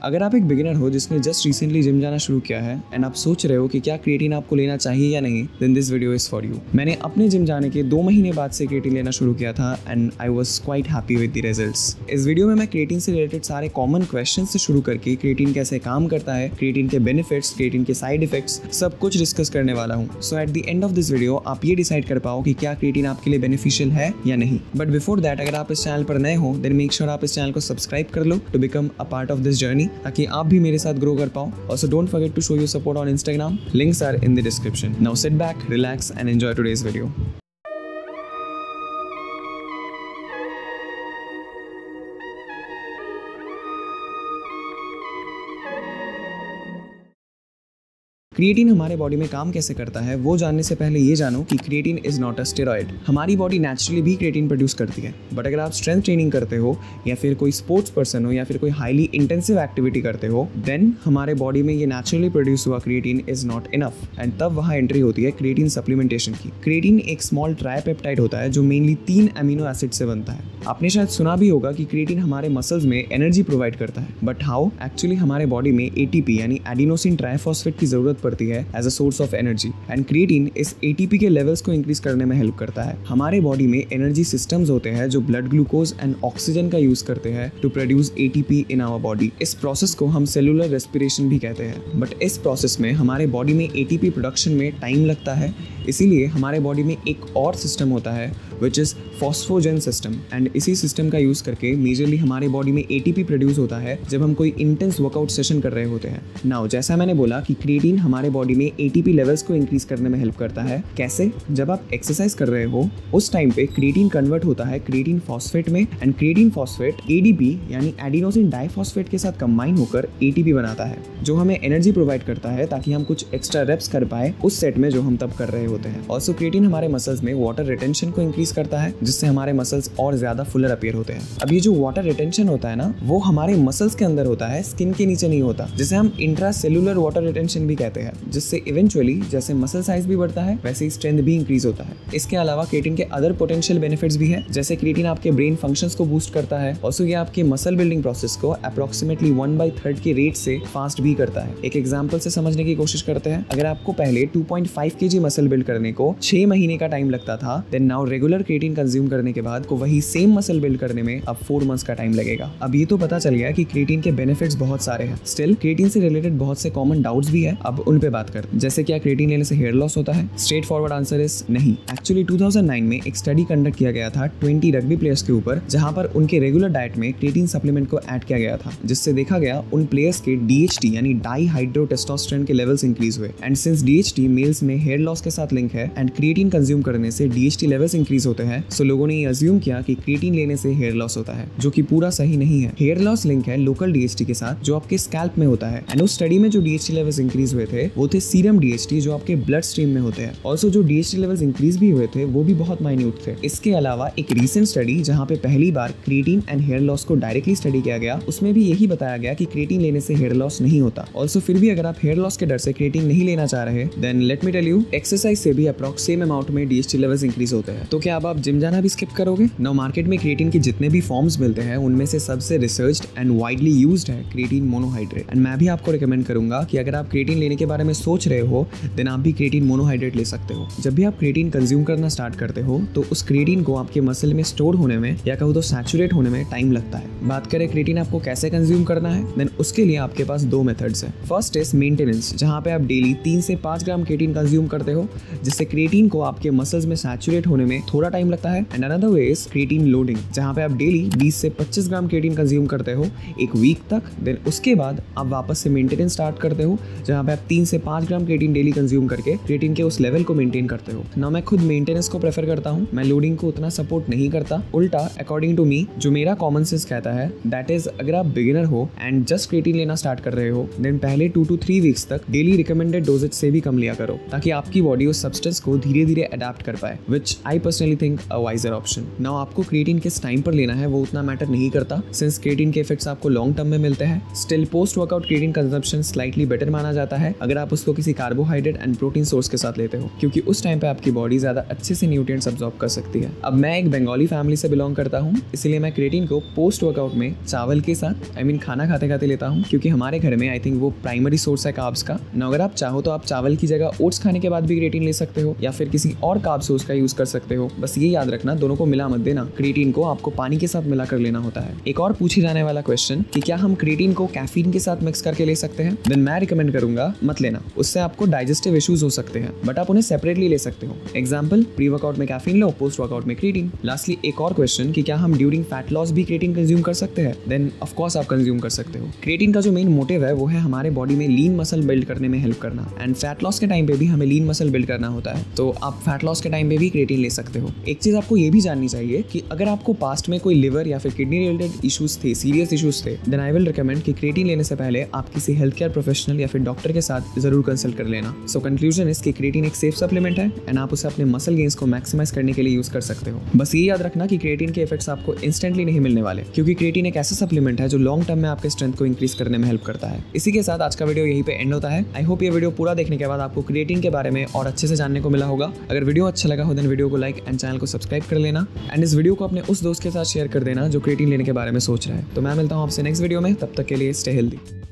अगर आप एक बिगिनर हो जिसने जस्ट रिसेंटली जिम जाना शुरू किया है एंड आप सोच रहे हो कि क्या क्रिएटिन आपको लेना चाहिए या नहीं, then this video is for you. मैंने अपने जिम जाने के 2 महीने बाद से क्रिएटिन लेना शुरू किया था and I was quite happy with the results. इस वीडियो में मैं क्रिएटिन से रिलेटेड सारे कॉमन क्वेश्चन से शुरू करके क्रिएटिन कैसे काम करता है, क्रिएटिन के बेनिफिट्स, क्रिएटिन के साइड इफेक्ट्स, सब कुछ डिस्कस करने वाला हूँ। So at the end of this video आप ये डिसाइड कर पाओ कि क्या क्रिएटिन आपके लिए बेनिफिशियल है या नहीं। बट बिफोर दैट, अगर आप इस चैनल पर नए हो देन मेक श्योर आप इस चैनल को सब्सक्राइब कर लो to become a part of this journey, ताकि आप भी मेरे साथ ग्रो कर पाओ। Also don't forget to show your support on Instagram, links are in the description. Now sit back, relax and enjoy today's video. Creatine हमारे body में काम कैसे करता है वो जानने से पहले ये जानो कि creatine is not a steroid. हमारी बॉडी नेचुरली भी क्रिएटिन प्रोड्यूस करती है, बट अगर आप स्ट्रेंथ ट्रेनिंग करते हो या फिर कोई स्पोर्ट्स पर्सन हो या फिर कोई हाईली इंटेंसिव एक्टिविटी करते हो, देन हमारे बॉडी में ये नेचुरली प्रोड्यूस हुआ creatine is not enough and तब वहाँ एंट्री होती है क्रिएटिन सप्लीमेंटेशन की। क्रिएटिन एक स्मॉल ट्राइपेप्टाइड होता है जो मेनली 3 अमीनो एसिड से बनता है। आपने शायद सुना भी होगा कि क्रिएटिन हमारे मसल्स में एनर्जी प्रोवाइड करता है, बट हाउ? एक्चुअली हमारे बॉडी में एटीपी यानी एडिनोसिन ट्राइफॉस्फेट की जरूरत पड़ती है as a source of energy and creatine इस एटीपी के लेवल्स को इंक्रीज करने में हेल्प करता है। हमारे बॉडी में एनर्जी सिस्टम्स होते हैं जो ब्लड ग्लूकोज एंड ऑक्सीजन का यूज करते हैं to produce ATP in our body. इस प्रोसेस को हम सेलुलर रेस्पिरेशन भी कहते हैं, बट इस प्रोसेस में हमारे बॉडी में एटीपी प्रोडक्शन में टाइम लगता है। इसीलिए हमारे बॉडी में एक और सिस्टम होता है विच इज फॉस्फोजेन सिस्टम एंड इसी सिस्टम का यूज करके मेजरली हमारे बॉडी में एटीपी प्रोड्यूस होता है जब हम कोई इंटेंस वर्कआउट सेशन कर रहे होते हैं। नाउ जैसा मैंने बोला कि क्रिएटिन हमारे बॉडी में एटीपी लेवल्स को इंक्रीज करने में हेल्प करता है। कैसे? जब आप एक्सरसाइज कर रहे हो उस टाइम पे क्रिएटिन कन्वर्ट होता है क्रिएटिन फॉस्फेट में एंड क्रिएटिन फॉस्फेट एडीपी यानी एडिनोसिन डाइफॉस्फेट के साथ कंबाइन होकर एटीपी बनाता है जो हमें एनर्जी प्रोवाइड करता है ताकि हम कुछ एक्स्ट्रा रेप्स कर पाए उस सेट में जो हम तब कर रहे होते हैं। ऑल्सो क्रिएटिन हमारे मसल्स में वाटर रिटेंशन को इंक्रीज करता है जिससे हमारे मसल्स और ज्यादा फुलर अपीयर होते हैं। अब ये जो वाटर रिटेंशन होता है ना, वो हमारे मसल्स के अंदर होता है, स्किन के नीचे नहीं होता, जिसे हम इंट्रासेलुलर वाटर रिटेंशन भी कहते हैं, जिससे इवेंचुअली जैसे मसल साइज भी बढ़ता है वैसे ही स्ट्रेंथ भी इंक्रीज होता है। इसके अलावा क्रिएटिन के अदर पोटेंशियल बेनिफिट्स भी है, जैसे क्रिएटिन आपके ब्रेन फंक्शंस को बूस्ट करता है। ऑल्सो ये आपके मसल बिल्डिंग प्रोसेस को अप्रोक्सीमेटली 1/3 के रेट से फास्ट भी करता है। एक एग्जांपल से समझने की कोशिश करते हैं। अगर आपको पहले 2.5 kg मसल बिल्ड करने को 6 महीने का टाइम लगता था, then now regular creatine consume करने के बाद को वही सेम मसल बिल्ड करने में अब 4 मंथ्स का टाइम लगेगा। अब ये तो पता चल गया कि क्रिएटिन के बेनिफिट्स बहुत सारे हैं। स्टिल क्रिएटिन से रिलेटेड बहुत से कॉमन डाउट्स भी है, अब उन पे बात करते हैं। जैसे क्या क्रिएटिन लेने से हेयर लॉस होता है? स्ट्रेट फॉरवर्ड आंसर इज नहीं। एक्चुअली 2009 में एक स्टडी कंडक्ट किया गया था 20 रग्बी प्लेयर्स के ऊपर, जहां पर उनके रेगुलर डाइट में क्रिएटिन सप्लीमेंट को ऐड किया गया था, जिससे देखा गया उन प्लेयर्स के डीएचटी यानी डाई हाइड्रो टेस्टोस्टेरोन के लेवल्स इंक्रीज हुए एंड सिंस डीएचटी मेल्स में हेयर लॉस के साथ लिंक है एंड क्रिएटिन कंज्यूम करने से डीएचटी लेवल्स इंक्रीज होते हैं, सो लोगों ने ये अज्यूम किया कि क्रिएटिन लेने से हेयर लॉस होता है, जो कि पूरा सही नहीं है। हेयर लॉस लिंक है लोकल डीएचटी के साथ जो आपके स्कैल्प में होता है एंड उस स्टडी में जो डीएचटी लेवल्स इंक्रीज हुए थे वो थे सीरम डीएचटी जो आपके ब्लड स्ट्रीम में होते हैं। ऑल्सो जो डीएचटी लेवल्स इंक्रीज भी हुए थे वो भी बहुत माइन्यूट थे। इसके अलावा एक रीसेंट स्टडी जहां पे पहली बार क्रिएटिन एंड हेयर लॉस को डायरेक्टली स्टडी किया गया, उसमें भी यही बताया गया कि क्रिएटिन लेने से हेयर लॉस नहीं होता। ऑल्सो फिर भी अगर आप हेयर लॉस के डर से क्रिएटिन नहीं लेना चाह रहे then let me tell you, exercise से भी अप्रॉक्स सेम अमाउंट में डीएचटी लेवल्स इंक्रीज होते हैं। तो क्या अब आप जिम जाना भी स्किप करोगे? नाउ मार्केट में क्रिएटिन के जितने भी फॉर्म्स मिलते हैं उनमें से सबसे रिसर्च्ड एंड वाइडली यूज्ड है क्रिएटिन मोनोहाइड्रेट एंड मैं भी आपको रिकमेंड करूंगा कि अगर आप क्रिएटिन लेने के बारे में सोच रहे हो देन आप भी क्रिएटिन मोनोहाइड्रेट ले सकते हो। जब भी आप क्रिएटिन कंज्यूम करना स्टार्ट करते हो तो उस क्रिएटिन को आपके मसल में स्टोर होने में या कहूँ तो सैचुरेट होने में टाइम लगता है। बात करें क्रिएटिन आपको कैसे कंज्यूम करना है, देन उसके लिए आपके पास 2 मेथड्स हैं। फर्स्ट इज मेंटेनेंस, जहां पे आप डेली 3 से 5 ग्राम क्रिएटिन कंज्यूम करते हो, जिससे क्रिएटिन को आपके मसल्स में सैचुरेट होने में थोड़ा टाइम लगता है। And another way is creatine loading, जहां पे आप डेली 20 से 25 ग्राम क्रिएटिन कंज्यूम करते हो एक वीक तक, देन उसके बाद आप वापस से मेंटेनेंस स्टार्ट करते हो जहां पे आप 3 से 5 ग्राम क्रिएटिन डेली कंज्यूम करके क्रिएटिन के उस लेवल को मेंटेन करते हो। ना मैं खुद मेंटेनेंस को प्रेफर करता हूं, मैं लोडिंग को उतना सपोर्ट नहीं करता। उल्टा अकॉर्डिंग टू मी जो मेरा कॉमन सेंस कहता है दैट इज अगर आप बिगिनर हो एंड जस्ट क्रिएटिन लेना स्टार्ट कर रहे हो देन पहले 2 to 3 वीक्स तक डेली रिकमेंडेड डोजेज से भी कम लिया करो ताकि आपकी बॉडी उस सब्सटेंस को धीरे धीरे अडेप्ट कर पाए, which I personally think a wiser option. Now आपको क्रिएटिन किस टाइम पर लेना है वो उतना मैटर नहीं करता सिंस क्रिएटिन के इफेक्ट्स आपको लॉन्ग टर्म में मिलते हैं। Still post workout creatine consumption slightly better माना जाता है अगर आप उसको किसी कार्बोहाइड्रेट एंड प्रोटीन सोर्स के साथ लेते हो, क्योंकि उस टाइम पे आपकी बॉडी ज्यादा अच्छे से न्यूट्रिएंट्स अब्सॉर्ब कर सकती है। अब मैं एक बंगाली फैमिली से बिलोंग करता हूँ, इसलिए मैं क्रिएटिन को पोस्ट वर्कआउट में चावल के साथ खाना खाते खाते लेता हूँ, क्योंकि हमारे घर में आई थिंक वो प्राइमरी सोर्स है कार्ब्स का। ना अगर आप चाहो तो आप चावल की जगह ओट्स खाने के बाद भी क्रिएटिन ले सकते हो, या फिर किसी और कार्ब सोर्स का यूज कर सकते हो। बस ये याद रखना, दोनों को मिला मत देना। क्रिएटिन को आपको पानी के साथ मिलाकर लेना होता है। एक और पूछे जाने वाला क्वेश्चन कि क्या हम क्रिएटिन को कैफीन के साथ मिक्स करके ले सकते हैं? देन मैं रिकमेंड करूंगा मत लेना, उससे आपको डाइजेस्टिव इश्यूज हो सकते हैं, बट आप उन्हें सेपरेटली ले सकते हो। एग्जांपल, प्री वर्कआउट में कैफीन लो, पोस्ट वर्कआउट में क्रिएटिन। लास्टली एक और क्वेश्चन कि क्या हम ड्यूरिंग फैट लॉस भी क्रिएटिन कंज्यूम कर सकते हैं? देन ऑफ कोर्स आप कंज्यूम कर सकते हो। क्रिएटिन का जो मेन मोटिव है वो है हमारे बॉडी में लीन मसल बिल्ड करने में हेल्प करना, एंड फैट लॉस के टाइम पे भी हमें लीन मसल बिल्ड करना होता है, तो आप फैट लॉस के टाइम पे भी क्रिएटिन ले सकते हो। एक चीज आपको ये भी जाननी चाहिए कि अगर आपको पास्ट में कोई लिवर या फिर किडनी रिलेटेड इश्यूज थे, सीरियस इश्यूज थे, देन आई विल रिकमेंड कि क्रिएटिन लेने से पहले आप किसी हेल्थ केयर प्रोफेशनल या फिर डॉक्टर के साथ जरूर कंसल्ट कर लेना। सो कंक्लूजन इज कि क्रिएटिन एक सेफ सप्लीमेंट है एंड आप उसे अपने मसल गेन्स को मैक्सिमाइज करने के लिए यूज कर सकते हो। बस ये याद रखना कि क्रिएटिन के इफेक्ट्स आपको इंस्टेंटली नहीं मिलने वाले, क्योंकि क्रिएटिन एक ऐसा सप्लीमेंट है जो लॉन्ग टर्म में आपके स्ट्रेंथ को इंक्रीज करने में हेल्प करता है। इसी के साथ आज का वीडियो यहीं पे एंड होता है। आई होप ये वीडियो पूरा देखने के बाद आपको क्रिएटिन के बारे में और अच्छे से जानने को मिला होगा। अगर वीडियो अच्छा लगा हो देन वीडियो को लाइक एंड चैनल को सब्सक्राइब कर लेना, एंड इस वीडियो को अपने उस दोस्त के साथ शेयर कर देना जो क्रिएटिन लेने के बारे में सोच रहा है। तो मैं मिलता हूँ आपसे नेक्स्ट वीडियो में, तब तक के लिए स्टे हेल्दी।